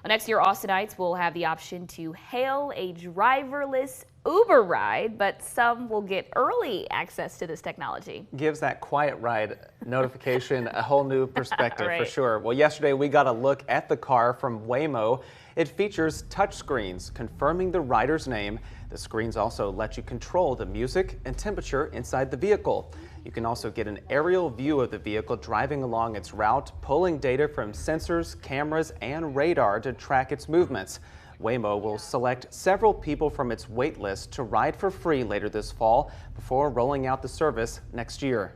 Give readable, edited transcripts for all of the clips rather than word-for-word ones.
Well, next year, Austinites will have the option to hail a driverless Uber ride, but some will get early access to this technology. Gives that quiet ride notification a whole new perspective Right. for sure. Well, yesterday we got a look at the car from Waymo. It features touchscreens confirming the rider's name. The screens also let you control the music and temperature inside the vehicle. You can also get an aerial view of the vehicle driving along its route, pulling data from sensors, cameras, and radar to track its movements. Waymo will select several people from its wait list to ride for free later this fall before rolling out the service next year.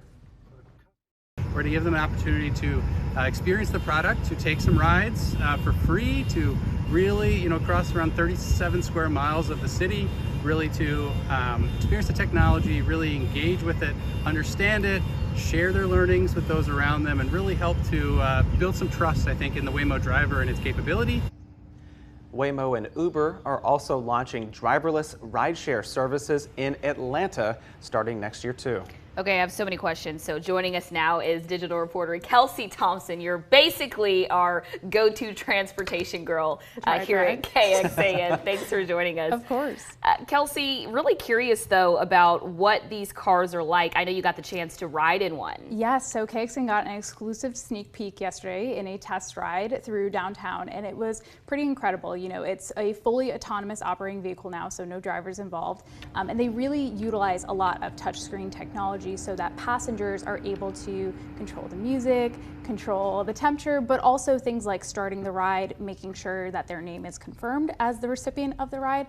Or to give them an opportunity to experience the product, to take some rides for free, to really, cross around 37 square miles of the city, really to experience the technology, really engage with it, understand it, share their learnings with those around them, and really help to build some trust, I think, in the Waymo driver and its capability. Waymo and Uber are also launching driverless rideshare services in Atlanta starting next year too. Okay, I have so many questions. So joining us now is digital reporter Kelsey Thompson. You're basically our go-to transportation girl here at KXAN. Thanks for joining us. Of course. Kelsey, really curious though about what these cars are like. I know you got the chance to ride in one. Yes, so KXAN got an exclusive sneak peek yesterday in a test ride through downtown, and it was pretty incredible. It's a fully autonomous operating vehicle now, so no drivers involved, and they really utilize a lot of touchscreen technology so that passengers are able to control the music, control the temperature, but also things like starting the ride, making sure that their name is confirmed as the recipient of the ride,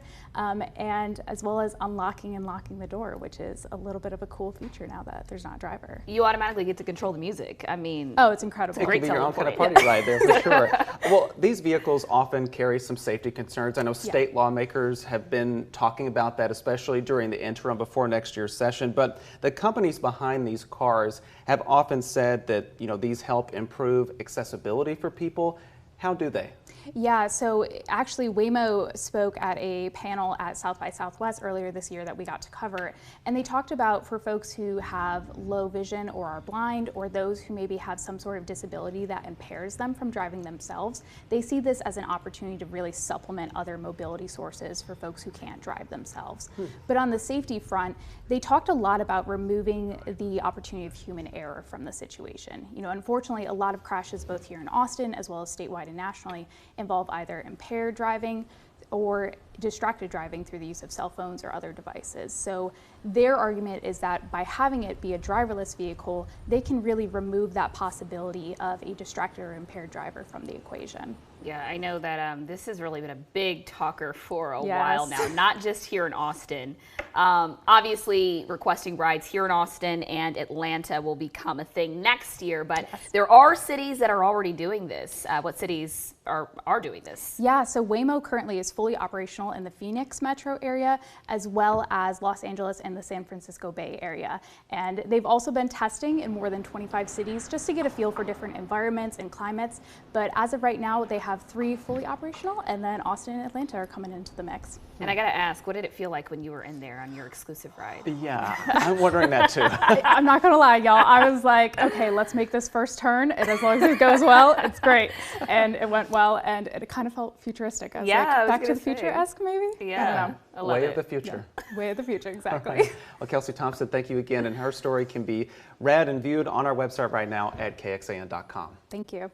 and as well as unlocking and locking the door, which is a little bit of a cool feature now that there's not a driver. You automatically get to control the music. I mean, oh, it's incredible. It could be your own kind of party ride there for sure. Well, these vehicles often carry some safety concerns. I know state lawmakers have been talking about that, especially during the interim before next year's session, but the companies behind these cars have often said that, these help improve accessibility for people. How do they? Yeah, so actually Waymo spoke at a panel at South by Southwest earlier this year that we got to cover, and they talked about for folks who have low vision or are blind, or those who maybe have some sort of disability that impairs them from driving themselves, they see this as an opportunity to really supplement other mobility sources for folks who can't drive themselves. But on the safety front, they talked a lot about removing the opportunity of human error from the situation. Unfortunately, a lot of crashes both here in Austin as well as statewide and nationally involve either impaired driving or distracted driving through the use of cell phones or other devices. So their argument is that by having it be a driverless vehicle, they can really remove that possibility of a distracted or impaired driver from the equation. Yeah, I know that this has really been a big talker for a while now, not just here in Austin. Obviously, requesting rides here in Austin and Atlanta will become a thing next year, but there are cities that are already doing this. What cities are doing this? Yeah, so Waymo currently is fully operational in the Phoenix metro area, as well as Los Angeles and the San Francisco Bay Area. And they've also been testing in more than 25 cities just to get a feel for different environments and climates. But as of right now, they have 3 fully operational, and then Austin and Atlanta are coming into the mix. And I gotta ask, what did it feel like when you were in there on your exclusive ride? Yeah, I'm wondering that too. I'm not gonna lie, y'all. I was like, okay, let's make this first turn, and as long as it goes well, it's great. And it went well, and it kind of felt futuristic. I was like, Back to the Future-esque, maybe? Yeah, I don't know. I love Way it. of the future. Yeah. Way of the future, exactly. Right. Well, Kelsey Thompson, thank you again, and her story can be read and viewed on our website right now at kxan.com. Thank you.